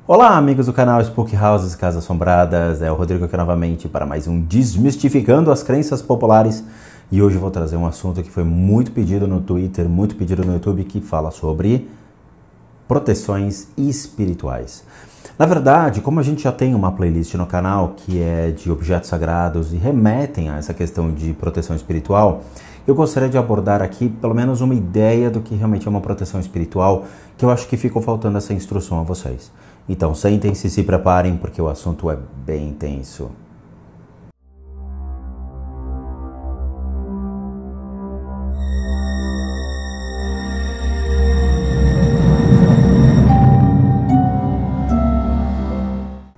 Olá, amigos do canal Spook Houses Casas Assombradas, é o Rodrigo aqui novamente para mais um Desmistificando as Crenças Populares. E hoje eu vou trazer um assunto que foi muito pedido no Twitter, muito pedido no YouTube, que fala sobre proteções espirituais. Na verdade, como a gente já tem uma playlist no canal que é de objetos sagrados e remetem a essa questão de proteção espiritual, eu gostaria de abordar aqui pelo menos uma ideia do que realmente é uma proteção espiritual, que eu acho que ficou faltando essa instrução a vocês. Então, sentem-se e se preparem, porque o assunto é bem intenso.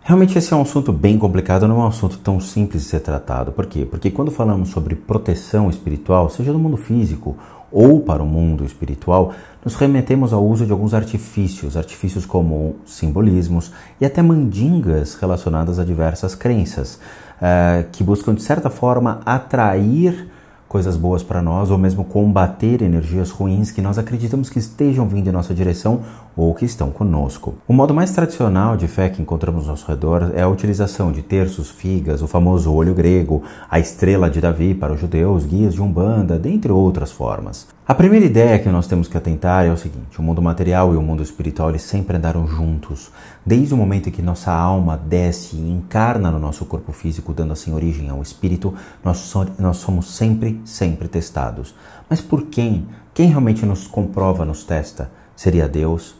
Realmente esse é um assunto bem complicado, não é um assunto tão simples de ser tratado. Por quê? Porque quando falamos sobre proteção espiritual, seja no mundo físico ou para o mundo espiritual, nos remetemos ao uso de alguns artifícios como simbolismos e até mandingas relacionadas a diversas crenças, que buscam de certa forma atrair coisas boas para nós ou mesmo combater energias ruins que nós acreditamos que estejam vindo em nossa direção ou que estão conosco. O modo mais tradicional de fé que encontramos ao nosso redor é a utilização de terços, figas, o famoso olho grego, a estrela de Davi para os judeus, guias de Umbanda, dentre outras formas. A primeira ideia que nós temos que atentar é o seguinte: o mundo material e o mundo espiritual eles sempre andaram juntos. Desde o momento em que nossa alma desce e encarna no nosso corpo físico, dando assim origem ao espírito, nós somos sempre testados. Mas por quem? Quem realmente nos comprova, nos testa? Seria Deus?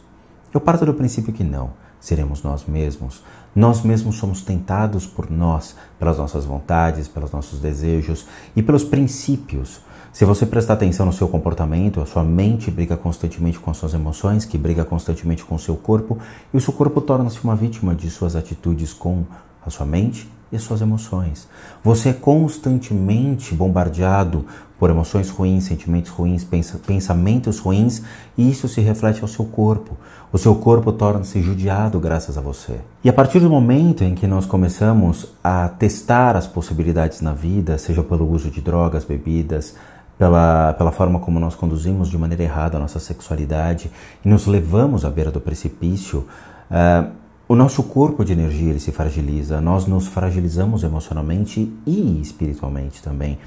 Eu parto do princípio que não. Seremos nós mesmos. Nós mesmos somos tentados por nós, pelas nossas vontades, pelos nossos desejos e pelos princípios. Se você prestar atenção no seu comportamento, a sua mente briga constantemente com as suas emoções, que briga constantemente com o seu corpo, e o seu corpo torna-se uma vítima de suas atitudes com a sua mente e as suas emoções. Você é constantemente bombardeado por emoções ruins, sentimentos ruins, pensamentos ruins, e isso se reflete ao seu corpo. O seu corpo torna-se judiado graças a você. E a partir do momento em que nós começamos a testar as possibilidades na vida, seja pelo uso de drogas, bebidas, pela forma como nós conduzimos de maneira errada a nossa sexualidade e nos levamos à beira do precipício, o nosso corpo de energia ele se fragiliza, nós nos fragilizamos emocionalmente e espiritualmente também.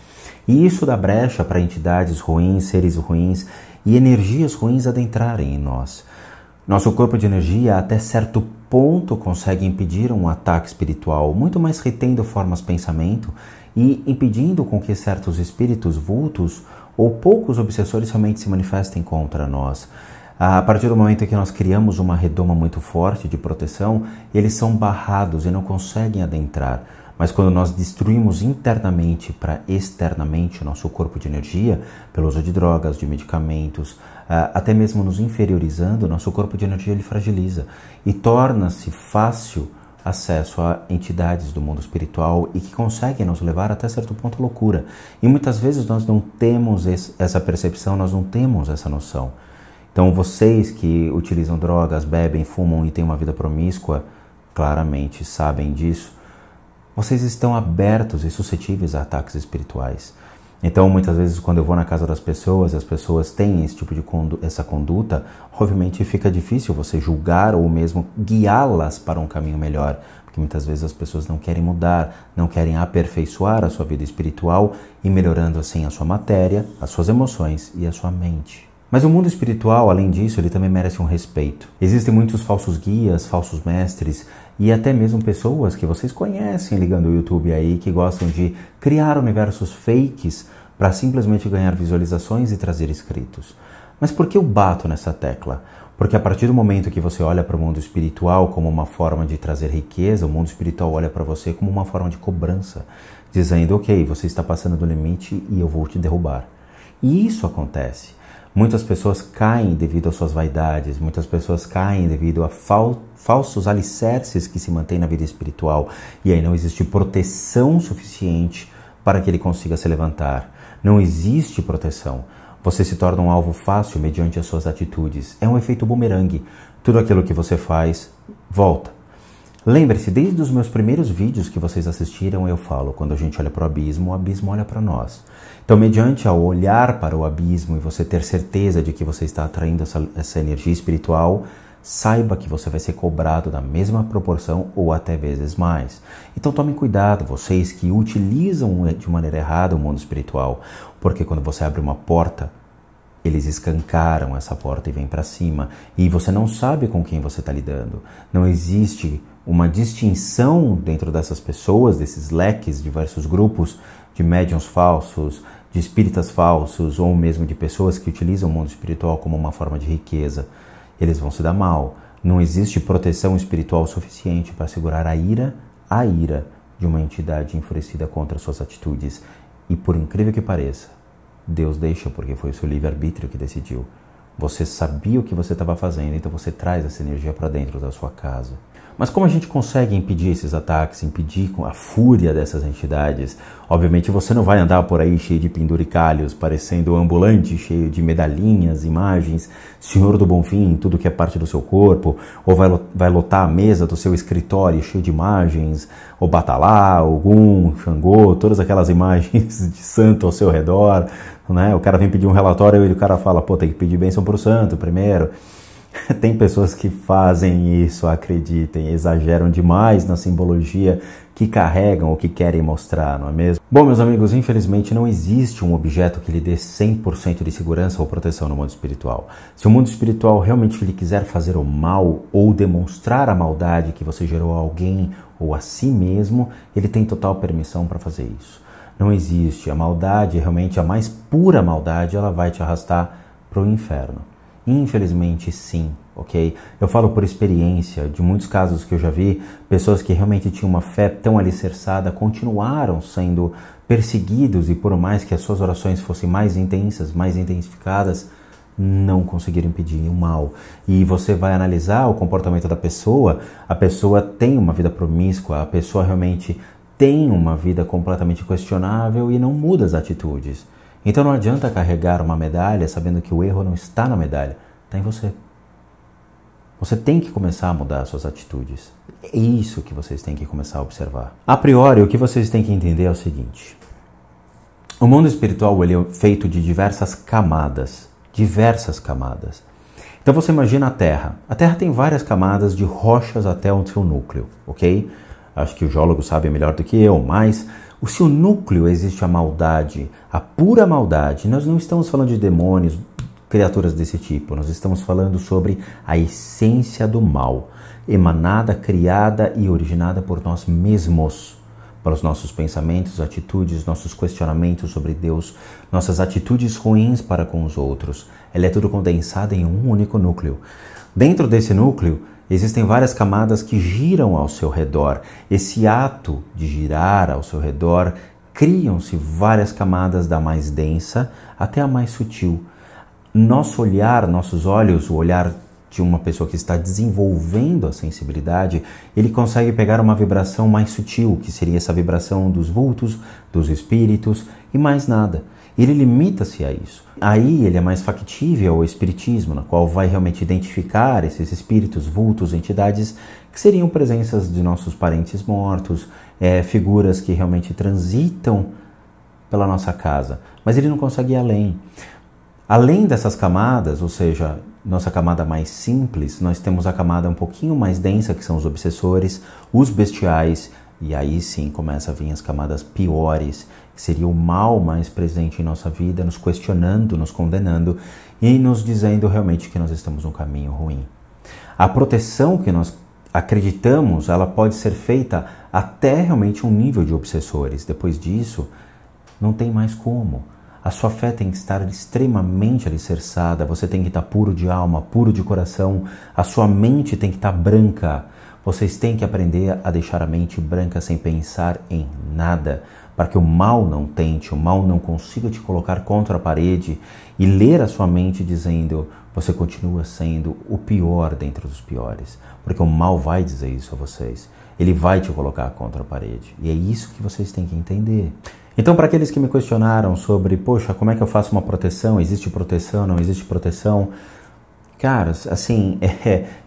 E isso dá brecha para entidades ruins, seres ruins e energias ruins adentrarem em nós. Nosso corpo de energia até certo ponto consegue impedir um ataque espiritual, muito mais retendo formas de pensamento e impedindo com que certos espíritos vultos ou poucos obsessores realmente se manifestem contra nós. A partir do momento em que nós criamos uma redoma muito forte de proteção, eles são barrados e não conseguem adentrar. Mas quando nós destruímos internamente para externamente o nosso corpo de energia, pelo uso de drogas, de medicamentos, até mesmo nos inferiorizando, nosso corpo de energia ele fragiliza e torna-se fácil acesso a entidades do mundo espiritual e que conseguem nos levar até certo ponto à loucura. E muitas vezes nós não temos essa percepção, nós não temos essa noção. Então vocês que utilizam drogas, bebem, fumam e têm uma vida promíscua, claramente sabem disso, vocês estão abertos e suscetíveis a ataques espirituais. Então muitas vezes quando eu vou na casa das pessoas, as pessoas têm esse tipo de essa conduta, obviamente fica difícil você julgar ou mesmo guiá-las para um caminho melhor, porque muitas vezes as pessoas não querem mudar, não querem aperfeiçoar a sua vida espiritual e melhorando assim a sua matéria, as suas emoções e a sua mente. Mas o mundo espiritual, além disso, ele também merece um respeito. Existem muitos falsos guias, falsos mestres e até mesmo pessoas que vocês conhecem ligando o YouTube aí, que gostam de criar universos fakes para simplesmente ganhar visualizações e trazer inscritos. Mas por que eu bato nessa tecla? Porque a partir do momento que você olha para o mundo espiritual como uma forma de trazer riqueza, o mundo espiritual olha para você como uma forma de cobrança, dizendo, ok, você está passando do limite e eu vou te derrubar. E isso acontece. Muitas pessoas caem devido às suas vaidades, muitas pessoas caem devido a falsos alicerces que se mantêm na vida espiritual e aí não existe proteção suficiente para que ele consiga se levantar. Não existe proteção. Você se torna um alvo fácil mediante as suas atitudes. É um efeito bumerangue. Tudo aquilo que você faz, volta. Lembre-se, desde os meus primeiros vídeos que vocês assistiram, eu falo, quando a gente olha para o abismo olha para nós. Então, mediante ao olhar para o abismo e você ter certeza de que você está atraindo essa energia espiritual, saiba que você vai ser cobrado da mesma proporção ou até vezes mais. Então tomem cuidado, vocês que utilizam de maneira errada o mundo espiritual, porque quando você abre uma porta, eles escancaram essa porta e vêm para cima, e você não sabe com quem você está lidando. Não existe uma distinção dentro dessas pessoas, desses leques, diversos grupos de médiuns falsos, de espíritas falsos, ou mesmo de pessoas que utilizam o mundo espiritual como uma forma de riqueza. Eles vão se dar mal. Não existe proteção espiritual suficiente para segurar a ira de uma entidade enfurecida contra suas atitudes. E por incrível que pareça, Deus deixa porque foi o seu livre-arbítrio que decidiu. Você sabia o que você estava fazendo, então você traz essa energia para dentro da sua casa. Mas como a gente consegue impedir esses ataques, impedir a fúria dessas entidades? Obviamente você não vai andar por aí cheio de penduricalhos, parecendo um ambulante, cheio de medalhinhas, imagens, Senhor do Bonfim, tudo que é parte do seu corpo, ou vai lotar a mesa do seu escritório cheio de imagens, ou Batalá, Ogum, Xangô, todas aquelas imagens de santo ao seu redor, né? O cara vem pedir um relatório e o cara fala, pô, tem que pedir bênção pro santo primeiro. Tem pessoas que fazem isso, acreditem, exageram demais na simbologia que carregam ou que querem mostrar, não é mesmo? Bom, meus amigos, infelizmente não existe um objeto que lhe dê 100% de segurança ou proteção no mundo espiritual. Se o mundo espiritual realmente lhe quiser fazer o mal ou demonstrar a maldade que você gerou a alguém ou a si mesmo, ele tem total permissão para fazer isso. Não existe. A maldade, realmente a mais pura maldade, ela vai te arrastar para o inferno. Infelizmente, sim, ok? Eu falo por experiência, de muitos casos que eu já vi, pessoas que realmente tinham uma fé tão alicerçada continuaram sendo perseguidos e por mais que as suas orações fossem mais intensas, mais intensificadas, não conseguiram impedir o mal. E você vai analisar o comportamento da pessoa, a pessoa tem uma vida promíscua, a pessoa realmente tem uma vida completamente questionável e não muda as atitudes. Então não adianta carregar uma medalha sabendo que o erro não está na medalha, está em você. Você tem que começar a mudar as suas atitudes. É isso que vocês têm que começar a observar. A priori, o que vocês têm que entender é o seguinte. O mundo espiritual ele é feito de diversas camadas. Diversas camadas. Então você imagina a Terra. A Terra tem várias camadas de rochas até o seu núcleo, ok? Acho que o geólogo sabe melhor do que eu, mas o seu núcleo existe a maldade, a pura maldade. Nós não estamos falando de demônios, criaturas desse tipo. Nós estamos falando sobre a essência do mal, emanada, criada e originada por nós mesmos, para os nossos pensamentos, atitudes, nossos questionamentos sobre Deus, nossas atitudes ruins para com os outros. Ela é tudo condensada em um único núcleo. Dentro desse núcleo, existem várias camadas que giram ao seu redor. Esse ato de girar ao seu redor, criam-se várias camadas da mais densa até a mais sutil. Nosso olhar, nossos olhos, o olhar de uma pessoa que está desenvolvendo a sensibilidade, ele consegue pegar uma vibração mais sutil, que seria essa vibração dos vultos, dos espíritos e mais nada. Ele limita-se a isso. Aí ele é mais factível ao espiritismo, na qual vai realmente identificar esses espíritos, vultos, entidades que seriam presenças de nossos parentes mortos, figuras que realmente transitam pela nossa casa. Mas ele não consegue ir além. Além dessas camadas, ou seja, nossa camada mais simples, nós temos a camada um pouquinho mais densa, que são os obsessores, os bestiais, e aí sim começa a vir as camadas piores, que seria o mal mais presente em nossa vida, nos questionando, nos condenando e nos dizendo realmente que nós estamos num caminho ruim. A proteção que nós acreditamos, ela pode ser feita até realmente um nível de obsessores. Depois disso, não tem mais como. A sua fé tem que estar extremamente alicerçada, você tem que estar puro de alma, puro de coração, a sua mente tem que estar branca. Vocês têm que aprender a deixar a mente branca sem pensar em nada, para que o mal não tente, o mal não consiga te colocar contra a parede e ler a sua mente dizendo, você continua sendo o pior dentre os piores, porque o mal vai dizer isso a vocês, ele vai te colocar contra a parede, e é isso que vocês têm que entender. Então, para aqueles que me questionaram sobre, poxa, como é que eu faço uma proteção? Existe proteção? Não existe proteção? Cara, assim,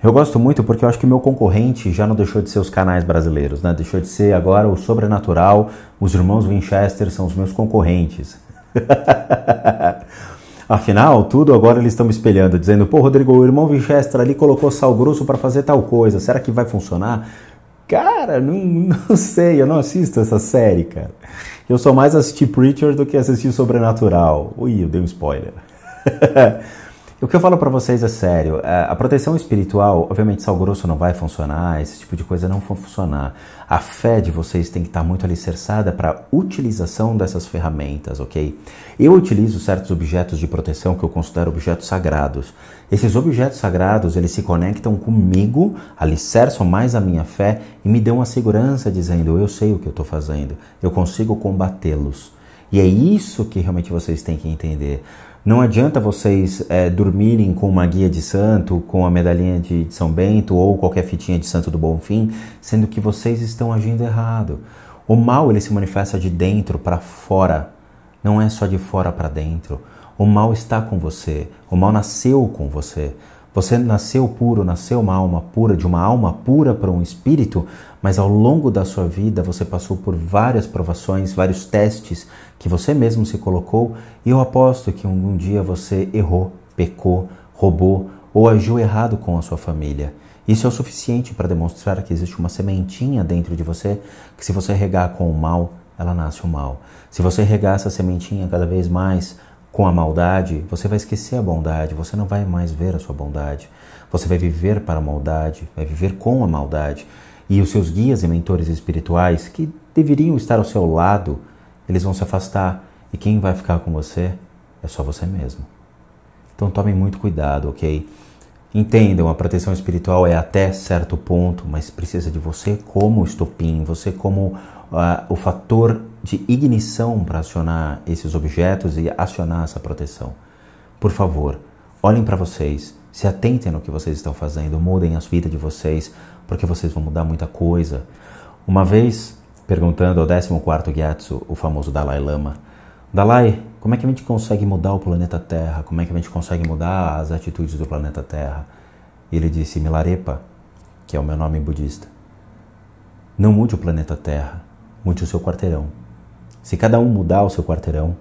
eu gosto muito porque eu acho que meu concorrente já não deixou de ser os canais brasileiros, né? Deixou de ser agora o Sobrenatural, os irmãos Winchester são os meus concorrentes. Afinal, tudo agora eles estão me espelhando, dizendo, pô, Rodrigo, o irmão Winchester ali colocou sal grosso para fazer tal coisa, será que vai funcionar? Cara, não sei, eu não assisto essa série, cara. Eu só mais assisti Preacher do que assisti Sobrenatural. Ui, eu dei um spoiler. O que eu falo pra vocês é sério. A proteção espiritual, obviamente sal grosso não vai funcionar, esse tipo de coisa não vai funcionar. A fé de vocês tem que estar muito alicerçada para a utilização dessas ferramentas, ok? Eu utilizo certos objetos de proteção que eu considero objetos sagrados. Esses objetos sagrados, eles se conectam comigo, alicerçam mais a minha fé e me dão a segurança dizendo, eu sei o que eu estou fazendo, eu consigo combatê-los. E é isso que realmente vocês têm que entender. Não adianta vocês dormirem com uma guia de santo, com a medalhinha de São Bento ou qualquer fitinha de Santo do Bonfim, sendo que vocês estão agindo errado. O mal ele se manifesta de dentro para fora, não é só de fora para dentro. O mal está com você, o mal nasceu com você. Você nasceu puro, nasceu uma alma pura, de uma alma pura para um espírito, mas ao longo da sua vida você passou por várias provações, vários testes que você mesmo se colocou e eu aposto que um dia você errou, pecou, roubou ou agiu errado com a sua família. Isso é o suficiente para demonstrar que existe uma sementinha dentro de você que se você regar com o mal, ela nasce o mal. Se você regar essa sementinha cada vez mais com a maldade, você vai esquecer a bondade, você não vai mais ver a sua bondade. Você vai viver para a maldade, vai viver com a maldade. E os seus guias e mentores espirituais, que deveriam estar ao seu lado, eles vão se afastar. E quem vai ficar com você é só você mesmo. Então tomem muito cuidado, ok? Entendam, a proteção espiritual é até certo ponto, mas precisa de você como estopim, você como o fator de ignição para acionar esses objetos e acionar essa proteção. Por favor, olhem para vocês, se atentem no que vocês estão fazendo, mudem a vida de vocês, porque vocês vão mudar muita coisa. Uma vez, perguntando ao 14º Gyatso, o famoso Dalai Lama, Dalai, como é que a gente consegue mudar o planeta Terra? Como é que a gente consegue mudar as atitudes do planeta Terra? E ele disse, Milarepa, que é o meu nome budista, não mude o planeta Terra, mude o seu quarteirão. Se cada um mudar o seu quarteirão,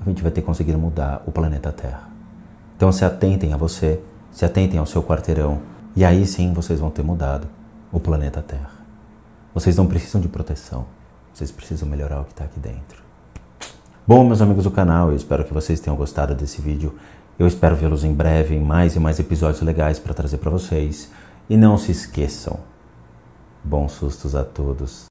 a gente vai ter conseguido mudar o planeta Terra. Então se atentem a você, se atentem ao seu quarteirão, e aí sim vocês vão ter mudado o planeta Terra. Vocês não precisam de proteção, vocês precisam melhorar o que está aqui dentro. Bom, meus amigos do canal, eu espero que vocês tenham gostado desse vídeo. Eu espero vê-los em breve em mais e mais episódios legais para trazer para vocês. E não se esqueçam, bons sustos a todos.